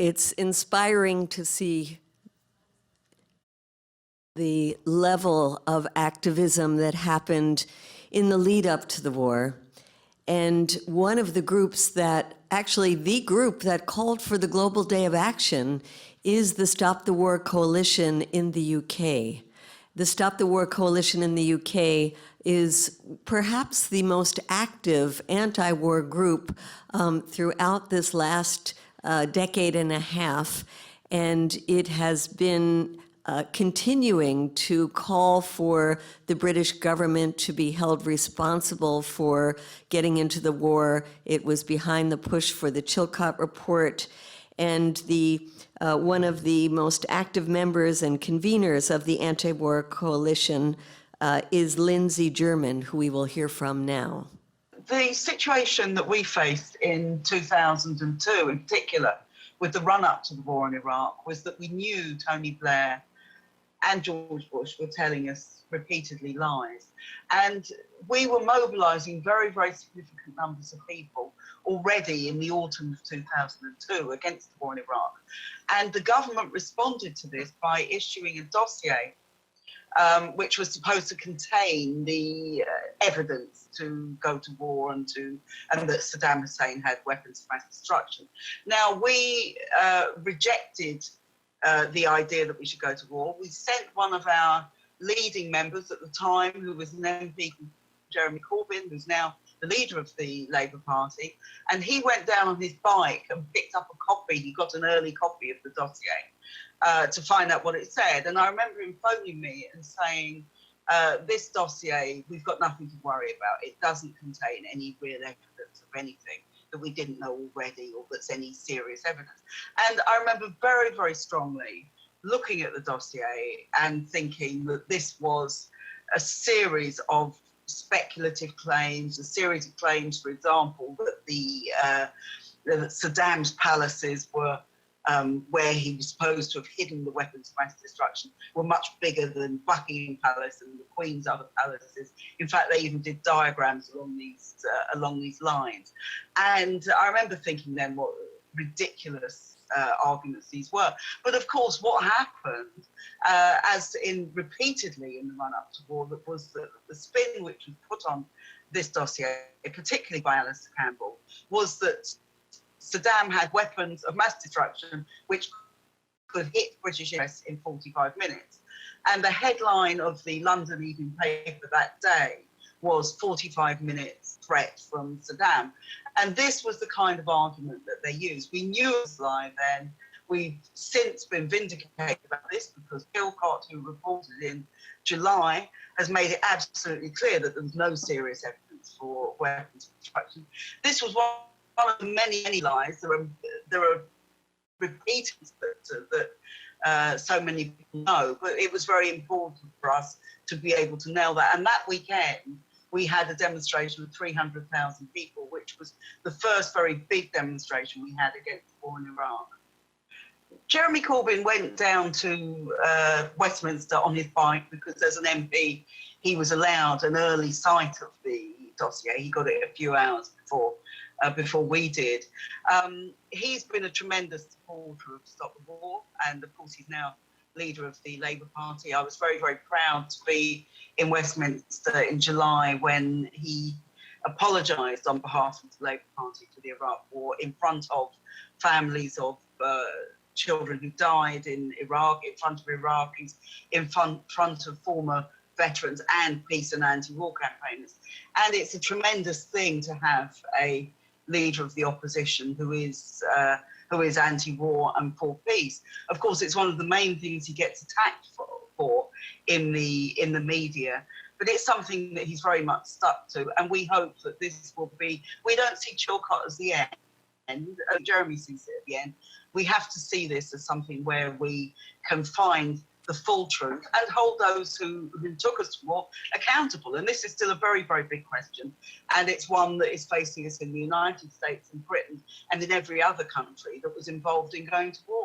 It's inspiring to see the level of activism that happened in the lead up to the war. And one of the groups that, actually the group that called for the Global Day of Action is the Stop the War Coalition in the UK. The Stop the War Coalition in the UK is perhaps the most active anti-war group throughout this last decade and a half, and it has been continuing to call for the British government to be held responsible for getting into the war. It was behind the push for the Chilcot Report, and one of the most active members and conveners of the anti-war coalition is Lindsey, who we will hear from now. The situation that we faced in 2002 in particular, with the run-up to the war in Iraq, was that we knew Tony Blair and George Bush were telling us repeatedly lies. And we were mobilising very, very significant numbers of people already in the autumn of 2002 against the war in Iraq. And the government responded to this by issuing a dossier which was supposed to contain the evidence to go to war and that Saddam Hussein had weapons of mass destruction. Now, we rejected the idea that we should go to war. We sent one of our leading members at the time, who was an MP, Jeremy Corbyn, who's now the leader of the Labour Party, and he went down on his bike and picked up a copy. He got an early copy of the dossier to find out what it said. And I remember him phoning me and saying, this dossier, we've got nothing to worry about. It doesn't contain any real evidence of anything that we didn't know already or that's any serious evidence. And I remember very, very strongly looking at the dossier and thinking that this was a series of speculative claims, a series of claims, for example, that that Saddam's palaces were where he was supposed to have hidden the weapons of mass destruction, were much bigger than Buckingham Palace and the Queen's other palaces. In fact, they even did diagrams along these lines. And I remember thinking then what ridiculous arguments these were. But of course, what happened, as in repeatedly in the run-up to war, that was the spin which was put on this dossier, particularly by Alistair Campbell, was that Saddam had weapons of mass destruction which could hit British interests in 45 minutes. And the headline of the London Evening paper that day was 45 minutes threat from Saddam. And this was the kind of argument that they used. We knew it was a lie then. We've since been vindicated about this because Chilcot, who reported in July, has made it absolutely clear that there was no serious evidence for weapons of destruction. This was one of the many, many lies. There are repeats that so many people know, but it was very important for us to be able to nail that. And that weekend, we had a demonstration of 300,000 people, which was the first very big demonstration we had against the war in Iraq. Jeremy Corbyn went down to Westminster on his bike because as an MP, he was allowed an early sight of the dossier. He got it a few hours before we did. He's been a tremendous supporter of Stop the War, and of course he's now leader of the Labour Party. I was very, very proud to be in Westminster in July when he apologised on behalf of the Labour Party for the Iraq War in front of families of children who died in Iraq, in front of Iraqis, in front of former veterans and peace and anti-war campaigners. And it's a tremendous thing to have a leader of the opposition who is anti-war and for peace. Of course, it's one of the main things he gets attacked for in the media, but it's something that he's very much stuck to. And we hope that this will be, we don't see Chilcot as the end, Jeremy sees it at the end. We have to see this as something where we can find the full truth and hold those who took us to war accountable. And this is still a very, very big question. And it's one that is facing us in the United States and Britain and in every other country that was involved in going to war.